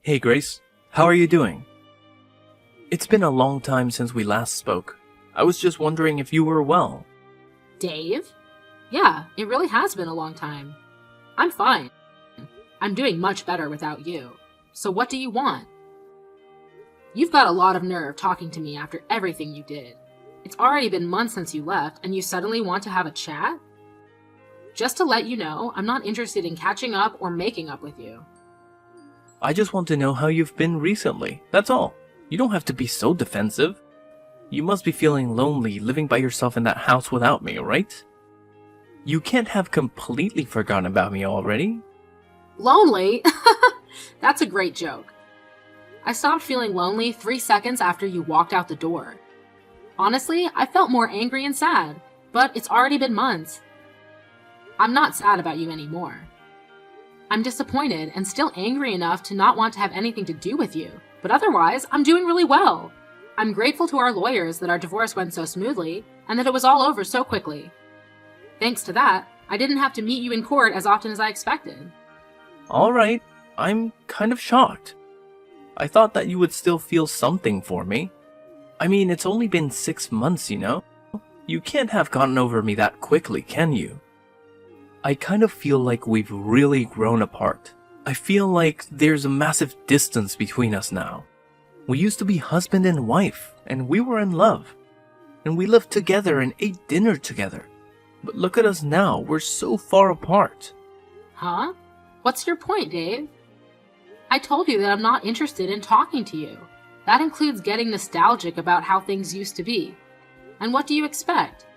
Hey Grace, how are you doing? It's been a long time since we last spoke. I was just wondering if you were well. Dave? Yeah, it really has been a long time. I'm fine. I'm doing much better without you. So what do you want? You've got a lot of nerve talking to me after everything you did. It's already been months since you left, and you suddenly want to have a chat? Just to let you know, I'm not interested in catching up or making up with you. I just want to know how you've been recently, that's all. You don't have to be so defensive. You must be feeling lonely living by yourself in that house without me, right? You can't have completely forgotten about me already. Lonely? That's a great joke. I stopped feeling lonely 3 seconds after you walked out the door. Honestly, I felt more angry and sad, but it's already been months. I'm not sad about you anymore. I'm disappointed and still angry enough to not want to have anything to do with you, but otherwise, I'm doing really well. I'm grateful to our lawyers that our divorce went so smoothly and that it was all over so quickly. Thanks to that, I didn't have to meet you in court as often as I expected. Alright, I'm kind of shocked. I thought that you would still feel something for me. I mean, it's only been 6 months, you know? You can't have gotten over me that quickly, can you? I kind of feel like we've really grown apart. I feel like there's a massive distance between us now. We used to be husband and wife, and we were in love. And we lived together and ate dinner together. But look at us now, we're so far apart. Huh? What's your point, Dave? I told you that I'm not interested in talking to you. That includes getting nostalgic about how things used to be. And what do you expect?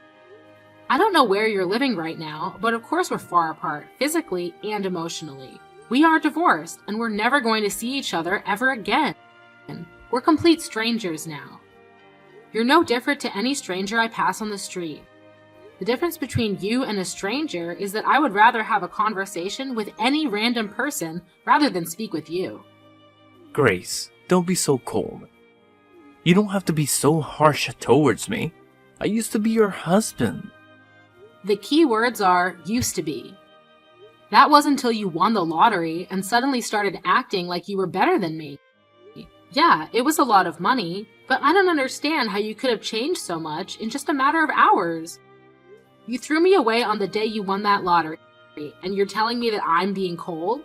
I don't know where you're living right now, but of course we're far apart, physically and emotionally. We are divorced, and we're never going to see each other ever again. We're complete strangers now. You're no different to any stranger I pass on the street. The difference between you and a stranger is that I would rather have a conversation with any random person rather than speak with you. Grace, don't be so cold. You don't have to be so harsh towards me. I used to be your husband. The key words are used to be. That was until you won the lottery and suddenly started acting like you were better than me. Yeah, it was a lot of money, but I don't understand how you could have changed so much in just a matter of hours. You threw me away on the day you won that lottery, and you're telling me that I'm being cold?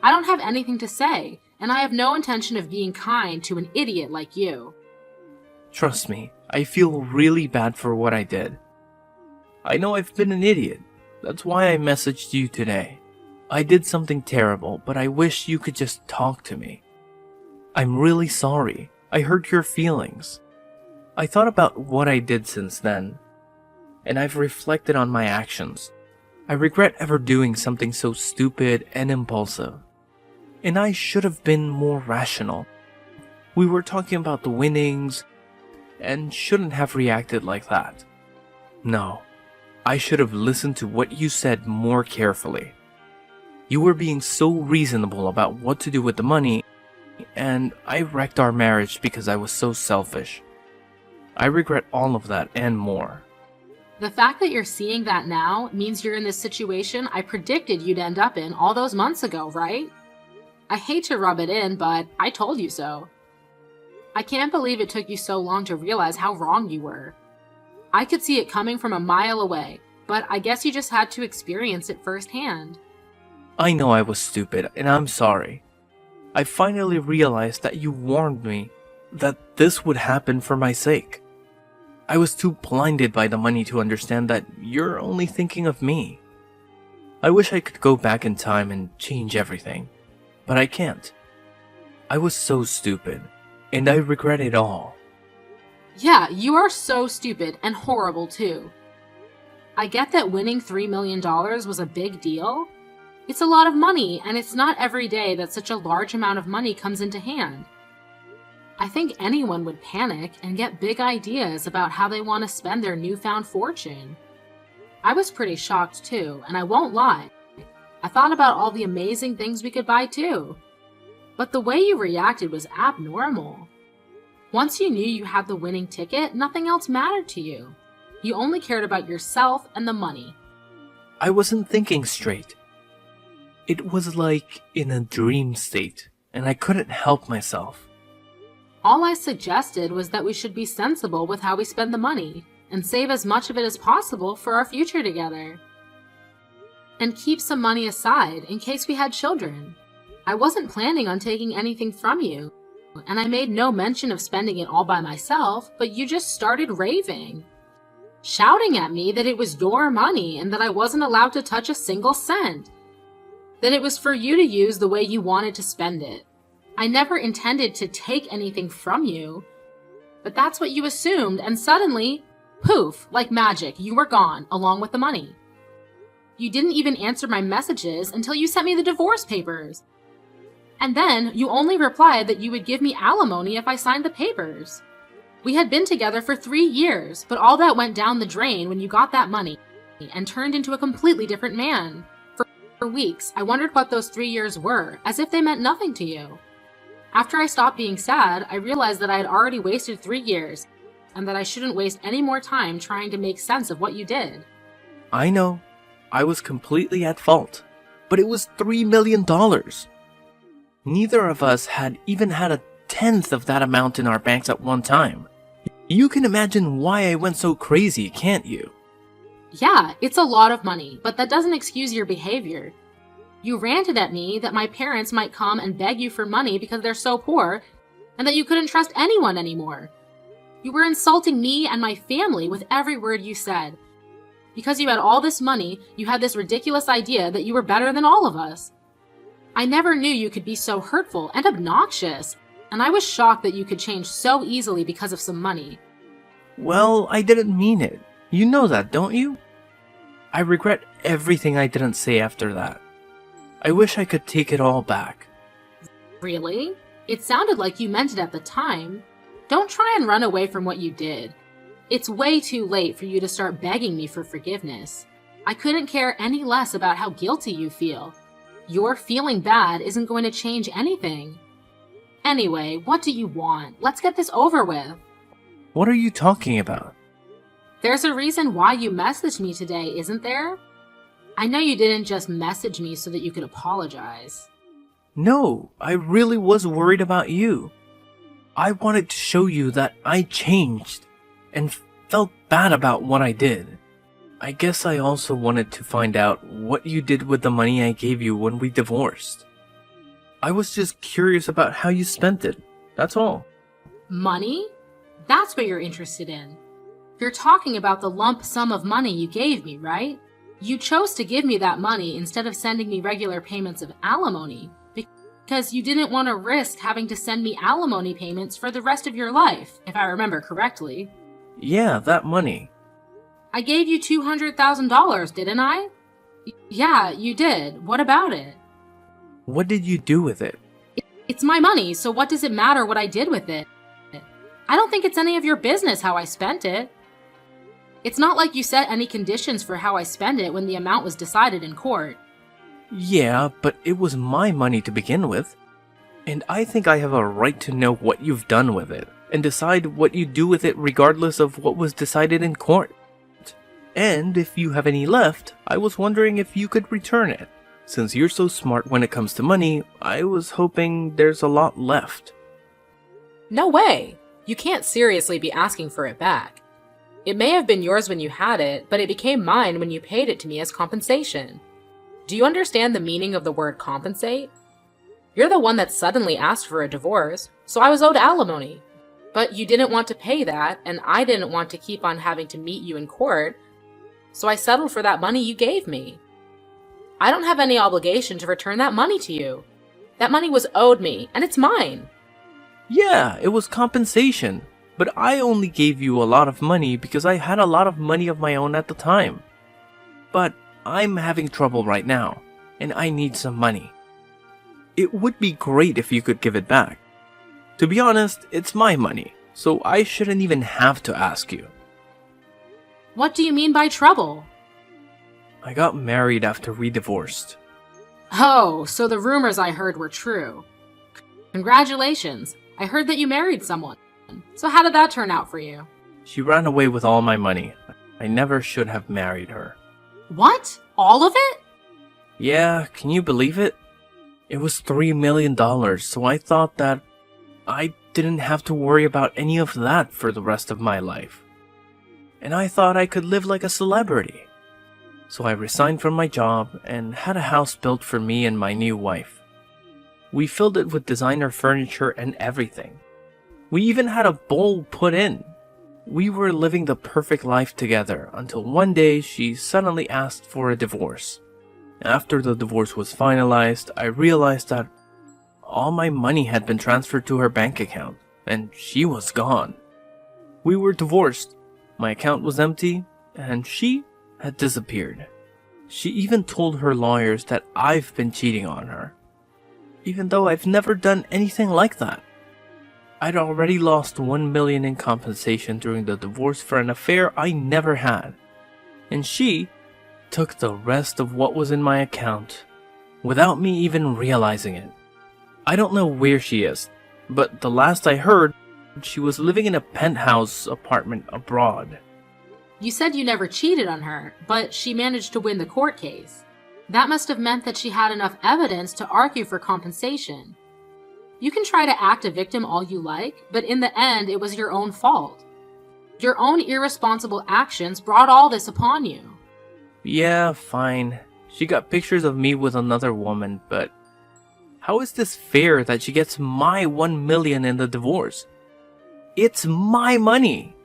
I don't have anything to say, and I have no intention of being kind to an idiot like you. Trust me, I feel really bad for what I did. I know I've been an idiot. That's why I messaged you today. I did something terrible, but I wish you could just talk to me. I'm really sorry. I hurt your feelings. I thought about what I did since then, and I've reflected on my actions. I regret ever doing something so stupid and impulsive. And I should have been more rational. We were talking about the winnings, and shouldn't have reacted like that. No. I should have listened to what you said more carefully. You were being so reasonable about what to do with the money, and I wrecked our marriage because I was so selfish. I regret all of that and more. The fact that you're seeing that now means you're in this situation I predicted you'd end up in all those months ago, right? I hate to rub it in, but I told you so. I can't believe it took you so long to realize how wrong you were. I could see it coming from a mile away, but I guess you just had to experience it firsthand. I know I was stupid, and I'm sorry. I finally realized that you warned me that this would happen for my sake. I was too blinded by the money to understand that you're only thinking of me. I wish I could go back in time and change everything, but I can't. I was so stupid, and I regret it all. Yeah, you are so stupid and horrible too. I get that winning $3 million was a big deal. It's a lot of money, and it's not every day that such a large amount of money comes into hand. I think anyone would panic and get big ideas about how they want to spend their newfound fortune. I was pretty shocked too, and I won't lie. I thought about all the amazing things we could buy too. But the way you reacted was abnormal. Once you knew you had the winning ticket, nothing else mattered to you. You only cared about yourself and the money. I wasn't thinking straight. It was like in a dream state. and I couldn't help myself. All I suggested was that we should be sensible with how we spend the money and save as much of it as possible for our future together. And keep some money aside in case we had children. I wasn't planning on taking anything from you, and I made no mention of spending it all by myself, but you just started raving, shouting at me that it was your money and that I wasn't allowed to touch a single cent, that it was for you to use the way you wanted to spend it. I never intended to take anything from you, but that's what you assumed, and suddenly, poof, like magic, you were gone, along with the money. You didn't even answer my messages until you sent me the divorce papers. And then you only replied that you would give me alimony if I signed the papers. We had been together for 3 years, but all that went down the drain when you got that money and turned into a completely different man. For weeks, I wondered what those 3 years were, as if they meant nothing to you. After I stopped being sad, I realized that I had already wasted 3 years, and that I shouldn't waste any more time trying to make sense of what you did. I know. I was completely at fault. But it was $3 million. Neither of us had even had a tenth of that amount in our banks at one time. You can imagine why I went so crazy, can't you? Yeah, it's a lot of money, but that doesn't excuse your behavior. You ranted at me that my parents might come and beg you for money because they're so poor, and that you couldn't trust anyone anymore. You were insulting me and my family with every word you said. Because you had all this money, you had this ridiculous idea that you were better than all of us. I never knew you could be so hurtful and obnoxious, and I was shocked that you could change so easily because of some money. Well, I didn't mean it. You know that, don't you? I regret everything I didn't say after that. I wish I could take it all back. Really? It sounded like you meant it at the time. Don't try and run away from what you did. It's way too late for you to start begging me for forgiveness. I couldn't care any less about how guilty you feel. Your feeling bad isn't going to change anything. Anyway, what do you want? Let's get this over with. What are you talking about? There's a reason why you messaged me today, isn't there? I know you didn't just message me so that you could apologize. No, I really was worried about you. I wanted to show you that I changed and felt bad about what I did. I guess I also wanted to find out what you did with the money I gave you when we divorced. I was just curious about how you spent it, that's all. Money? That's what you're interested in. You're talking about the lump sum of money you gave me, right? You chose to give me that money instead of sending me regular payments of alimony because you didn't want to risk having to send me alimony payments for the rest of your life, if I remember correctly. Yeah, that money. I gave you $200,000, didn't I? Yeah, you did. What about it? What did you do with it? It's my money, so what does it matter what I did with it? I don't think it's any of your business how I spent it. It's not like you set any conditions for how I spend it when the amount was decided in court. Yeah, but it was my money to begin with. And I think I have a right to know what you've done with it, and decide what you do with it regardless of what was decided in court. And if you have any left, I was wondering if you could return it. Since you're so smart when it comes to money, I was hoping there's a lot left. No way! You can't seriously be asking for it back. It may have been yours when you had it, but it became mine when you paid it to me as compensation. Do you understand the meaning of the word compensate? You're the one that suddenly asked for a divorce, so I was owed alimony. But you didn't want to pay that, and I didn't want to keep on having to meet you in court, so I settled for that money you gave me. I don't have any obligation to return that money to you. That money was owed me, and it's mine. Yeah, it was compensation, but I only gave you a lot of money because I had a lot of money of my own at the time. But I'm having trouble right now, and I need some money. It would be great if you could give it back. To be honest, it's my money, so I shouldn't even have to ask you. What do you mean by trouble? I got married after we divorced. Oh, so the rumors I heard were true. Congratulations. I heard that you married someone. So how did that turn out for you? She ran away with all my money. I never should have married her. What? All of it? Yeah, can you believe it? It was $3 million, so I thought that I didn't have to worry about any of that for the rest of my life. And I thought I could live like a celebrity. So I resigned from my job and had a house built for me and my new wife. We filled it with designer furniture and everything. We even had a bowl put in. We were living the perfect life together until one day she suddenly asked for a divorce. After the divorce was finalized, I realized that all my money had been transferred to her bank account, and she was gone. We were divorced, my account was empty, and she had disappeared. She even told her lawyers that I've been cheating on her, even though I've never done anything like that. I'd already lost $1 million in compensation during the divorce for an affair I never had, and she took the rest of what was in my account without me even realizing it. I don't know where she is, but the last I heard, she was living in a penthouse apartment abroad. You said you never cheated on her, but she managed to win the court case. That must have meant that she had enough evidence to argue for compensation. You can try to act a victim all you like, but in the end, it was your own fault. Your own irresponsible actions brought all this upon you. Yeah, fine. She got pictures of me with another woman, but how is this fair that she gets my $1 million in the divorce? It's my money.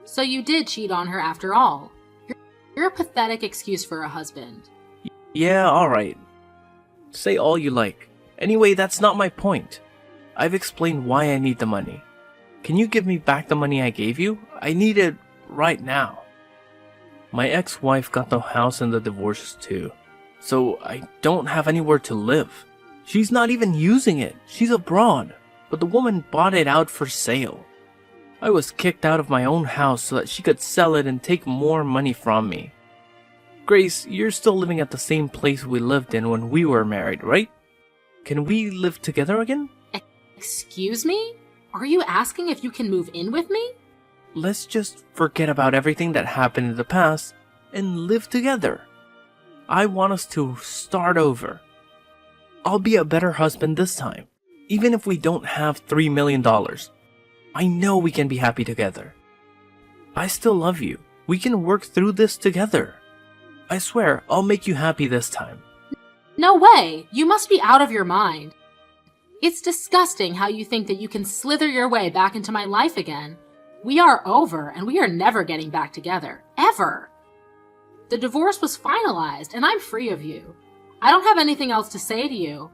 So you did cheat on her after all. You're a pathetic excuse for a husband. Yeah, alright. Say all you like. Anyway, that's not my point. I've explained why I need the money. Can you give me back the money I gave you? I need it right now. My ex-wife got the house in the divorce too, so I don't have anywhere to live. She's not even using it. She's abroad, but the woman bought it out for sale. I was kicked out of my own house so that she could sell it and take more money from me. Grace, you're still living at the same place we lived in when we were married, right? Can we live together again? Excuse me? Are you asking if you can move in with me? Let's just forget about everything that happened in the past and live together. I want us to start over. I'll be a better husband this time, even if we don't have $3 million. I know we can be happy together. I still love you. We can work through this together. I swear, I'll make you happy this time. No way! You must be out of your mind. It's disgusting how you think that you can slither your way back into my life again. We are over, and we are never getting back together. Ever! The divorce was finalized, and I'm free of you. I don't have anything else to say to you.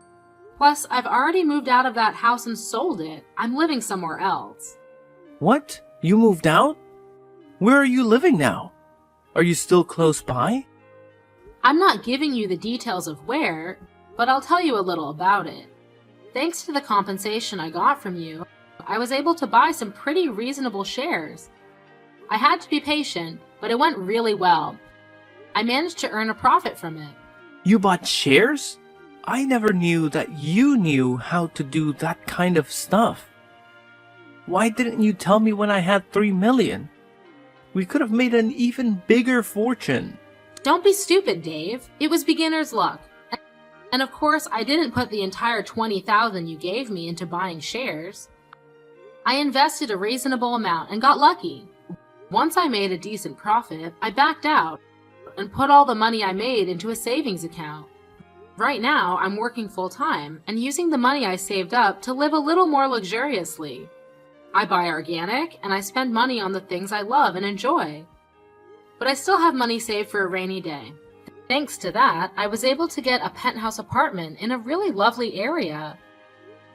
Plus, I've already moved out of that house and sold it. I'm living somewhere else. What? You moved out? Where are you living now? Are you still close by? I'm not giving you the details of where, but I'll tell you a little about it. Thanks to the compensation I got from you, I was able to buy some pretty reasonable shares. I had to be patient, but it went really well. I managed to earn a profit from it. You bought shares? I never knew that you knew how to do that kind of stuff. Why didn't you tell me when I had $3 million? We could have made an even bigger fortune. Don't be stupid, Dave. It was beginner's luck. And of course, I didn't put the entire $20,000 you gave me into buying shares. I invested a reasonable amount and got lucky. Once I made a decent profit, I backed out and put all the money I made into a savings account. Right now, I'm working full-time and using the money I saved up to live a little more luxuriously. I buy organic and I spend money on the things I love and enjoy. But I still have money saved for a rainy day. Thanks to that, I was able to get a penthouse apartment in a really lovely area.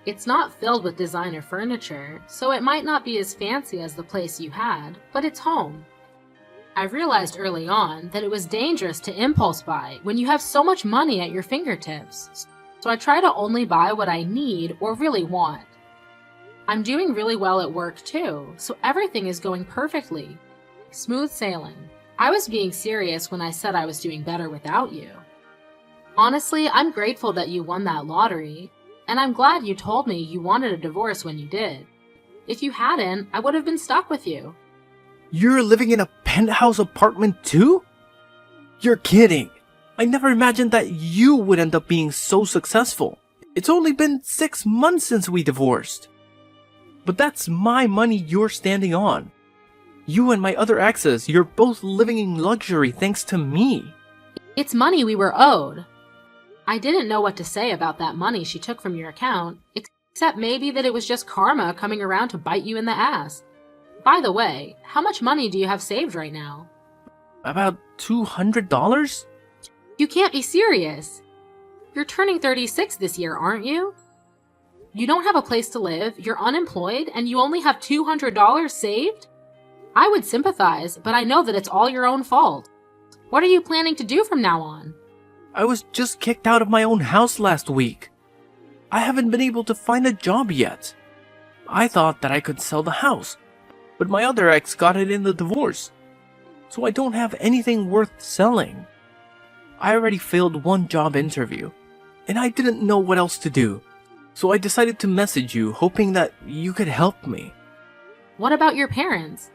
It's not filled with designer furniture, so it might not be as fancy as the place you had, but it's home. I realized early on that it was dangerous to impulse buy when you have so much money at your fingertips, so I try to only buy what I need or really want. I'm doing really well at work too, so everything is going perfectly. Smooth sailing. I was being serious when I said I was doing better without you. Honestly, I'm grateful that you won that lottery, and I'm glad you told me you wanted a divorce when you did. If you hadn't, I would have been stuck with you. You're living in a penthouse apartment too? You're kidding. I never imagined that you would end up being so successful. It's only been 6 months since we divorced. But that's my money you're standing on. You and my other exes, you're both living in luxury thanks to me. It's money we were owed. I didn't know what to say about that money she took from your account, except maybe that it was just karma coming around to bite you in the ass. By the way, how much money do you have saved right now? About $200? You can't be serious. You're turning 36 this year, aren't you? You don't have a place to live, you're unemployed, and you only have $200 saved? I would sympathize, but I know that it's all your own fault. What are you planning to do from now on? I was just kicked out of my own house last week. I haven't been able to find a job yet. I thought that I could sell the house, but my other ex got it in the divorce, so I don't have anything worth selling. I already failed one job interview, and I didn't know what else to do, so I decided to message you hoping that you could help me. What about your parents?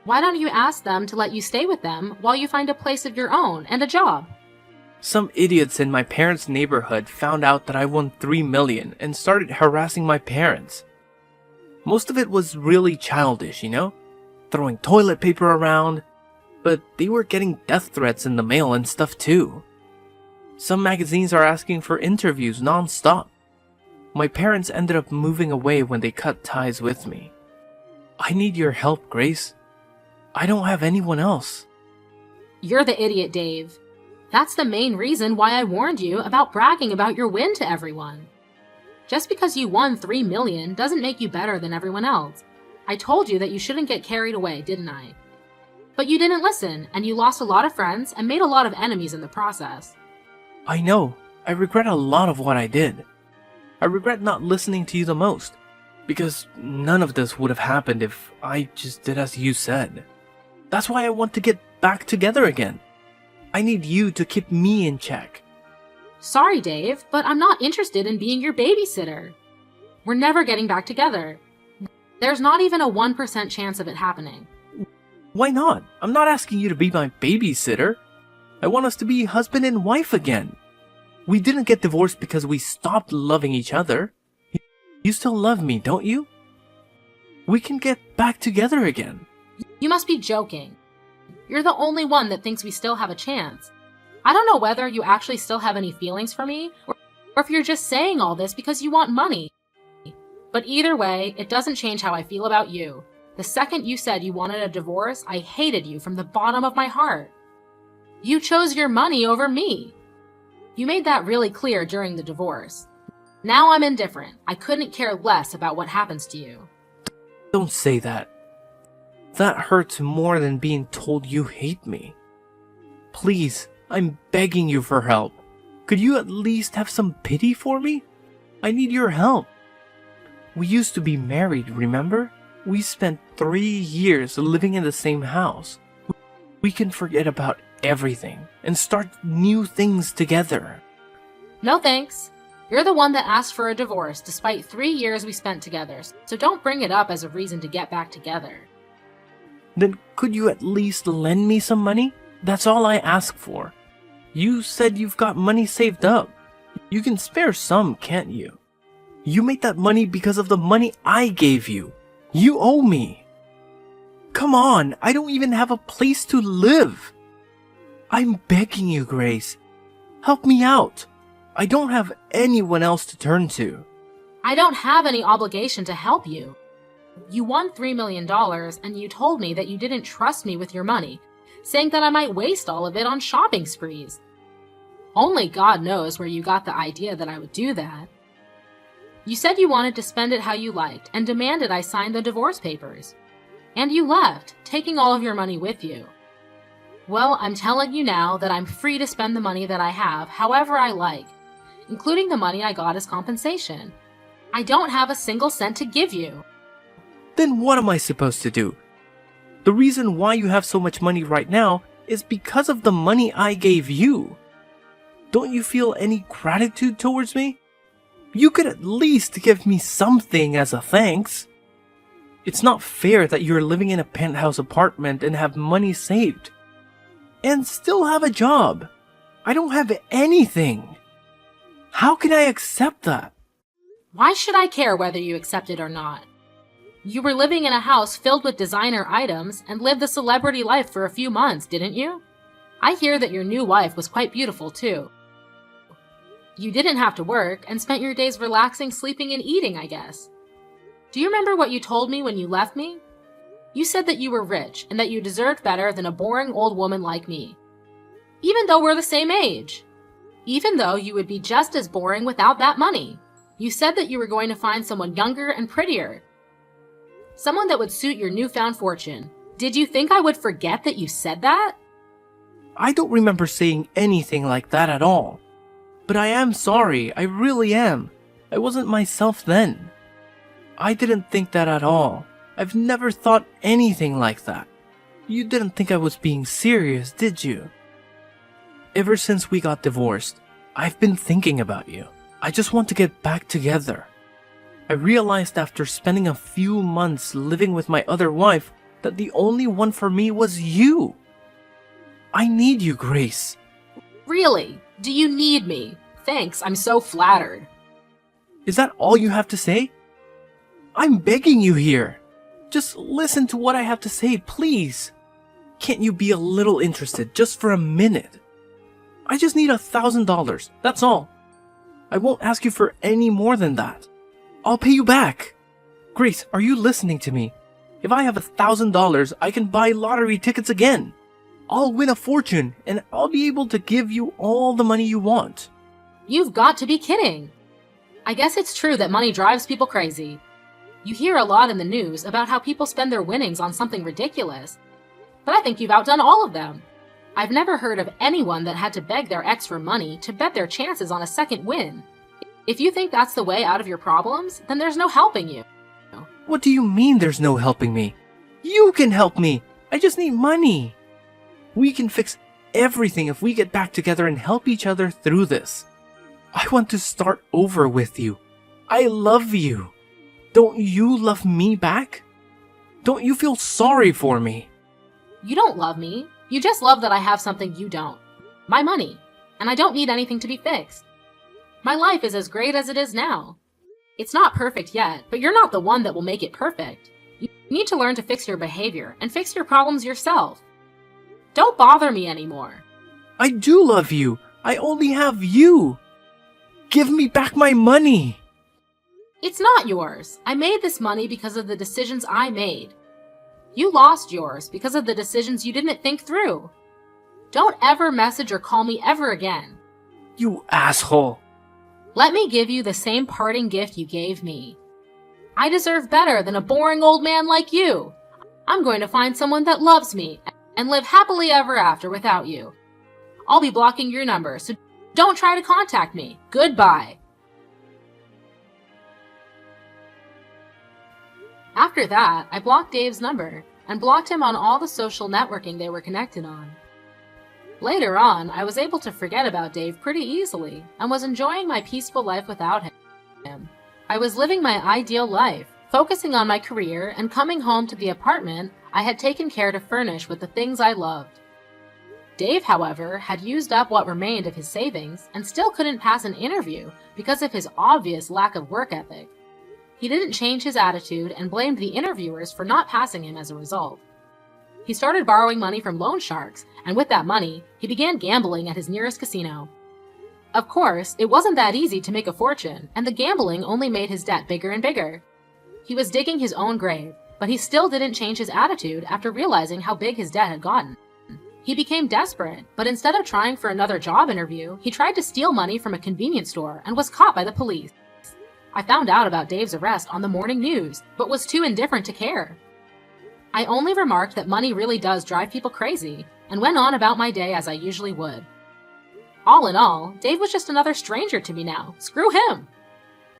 Why don't you ask them to let you stay with them while you find a place of your own and a job? Some idiots in my parents' neighborhood found out that I won $3 million and started harassing my parents. Most of it was really childish, you know? Throwing toilet paper around, but they were getting death threats in the mail and stuff too. Some magazines are asking for interviews non-stop. My parents ended up moving away when they cut ties with me. I need your help, Grace. I don't have anyone else. You're the idiot, Dave. That's the main reason why I warned you about bragging about your win to everyone. Just because you won $3 million doesn't make you better than everyone else. I told you that you shouldn't get carried away, didn't I? But you didn't listen, and you lost a lot of friends and made a lot of enemies in the process. I know. I regret a lot of what I did. I regret not listening to you the most, because none of this would have happened if I just did as you said. That's why I want to get back together again. I need you to keep me in check. Sorry, Dave, but I'm not interested in being your babysitter. We're never getting back together. There's not even a 1% chance of it happening. Why not? I'm not asking you to be my babysitter. I want us to be husband and wife again. We didn't get divorced because we stopped loving each other. You still love me, don't you? We can get back together again. You must be joking. You're the only one that thinks we still have a chance. I don't know whether you actually still have any feelings for me, or if you're just saying all this because you want money. But either way, it doesn't change how I feel about you. The second you said you wanted a divorce, I hated you from the bottom of my heart. You chose your money over me. You made that really clear during the divorce. Now I'm indifferent. I couldn't care less about what happens to you. Don't say that. That hurts more than being told you hate me. Please, I'm begging you for help. Could you at least have some pity for me? I need your help. We used to be married, remember? We spent 3 years living in the same house. We can forget about everything and start new things together. No thanks. You're the one that asked for a divorce despite 3 years we spent together, so don't bring it up as a reason to get back together. Then could you at least lend me some money? That's all I ask for. You said you've got money saved up. You can spare some, can't you? You made that money because of the money I gave you. You owe me. Come on, I don't even have a place to live. I'm begging you, Grace. Help me out. I don't have anyone else to turn to. I don't have any obligation to help you. You won $3 million, and you told me that you didn't trust me with your money, saying that I might waste all of it on shopping sprees. Only God knows where you got the idea that I would do that. You said you wanted to spend it how you liked and demanded I sign the divorce papers. And you left, taking all of your money with you. Well, I'm telling you now that I'm free to spend the money that I have however I like, including the money I got as compensation. I don't have a single cent to give you. Then what am I supposed to do? The reason why you have so much money right now is because of the money I gave you. Don't you feel any gratitude towards me? You could at least give me something as a thanks. It's not fair that you're living in a penthouse apartment and have money saved. And still have a job. I don't have anything. How can I accept that? Why should I care whether you accept it or not? You were living in a house filled with designer items and lived the celebrity life for a few months, didn't you? I hear that your new wife was quite beautiful too. You didn't have to work and spent your days relaxing, sleeping, and eating, I guess. Do you remember what you told me when you left me? You said that you were rich and that you deserved better than a boring old woman like me. Even though we're the same age. Even though you would be just as boring without that money. You said that you were going to find someone younger and prettier. Someone that would suit your newfound fortune. Did you think I would forget that you said that? I don't remember saying anything like that at all. But I am sorry, I really am. I wasn't myself then. I didn't think that at all. I've never thought anything like that. You didn't think I was being serious, did you? Ever since we got divorced, I've been thinking about you. I just want to get back together. I realized after spending a few months living with my other wife that the only one for me was you. I need you, Grace. Really? Do you need me? Thanks, I'm so flattered. Is that all you have to say? I'm begging you here. Just listen to what I have to say, please. Can't you be a little interested just for a minute? I just need $1,000, that's all. I won't ask you for any more than that. I'll pay you back. Grace, are you listening to me? If I have $1,000, I can buy lottery tickets again. I'll win a fortune, and I'll be able to give you all the money you want. You've got to be kidding. I guess it's true that money drives people crazy. You hear a lot in the news about how people spend their winnings on something ridiculous. But I think you've outdone all of them. I've never heard of anyone that had to beg their ex for money to bet their chances on a second win. If you think that's the way out of your problems, then there's no helping you. What do you mean there's no helping me? You can help me. I just need money. We can fix everything if we get back together and help each other through this. I want to start over with you. I love you. Don't you love me back? Don't you feel sorry for me? You don't love me. You just love that I have something you don't. My money. And I don't need anything to be fixed. My life is as great as it is now. It's not perfect yet, but you're not the one that will make it perfect. You need to learn to fix your behavior and fix your problems yourself. Don't bother me anymore. I do love you. I only have you. Give me back my money. It's not yours. I made this money because of the decisions I made. You lost yours because of the decisions you didn't think through. Don't ever message or call me ever again. You asshole. Let me give you the same parting gift you gave me. I deserve better than a boring old man like you. I'm going to find someone that loves me and live happily ever after without you. I'll be blocking your number, so don't try to contact me. Goodbye. After that, I blocked Dave's number and blocked him on all the social networking they were connected on. Later on, I was able to forget about Dave pretty easily and was enjoying my peaceful life without him. I was living my ideal life, focusing on my career and coming home to the apartment I had taken care to furnish with the things I loved. Dave, however, had used up what remained of his savings and still couldn't pass an interview because of his obvious lack of work ethic. He didn't change his attitude and blamed the interviewers for not passing him as a result. He started borrowing money from loan sharks, and with that money, he began gambling at his nearest casino. Of course, it wasn't that easy to make a fortune, and the gambling only made his debt bigger and bigger. He was digging his own grave, but he still didn't change his attitude after realizing how big his debt had gotten. He became desperate, but instead of trying for another job interview, he tried to steal money from a convenience store and was caught by the police. I found out about Dave's arrest on the morning news, but was too indifferent to care. I only remarked that money really does drive people crazy, and went on about my day as I usually would. All in all, Dave was just another stranger to me now. Screw him!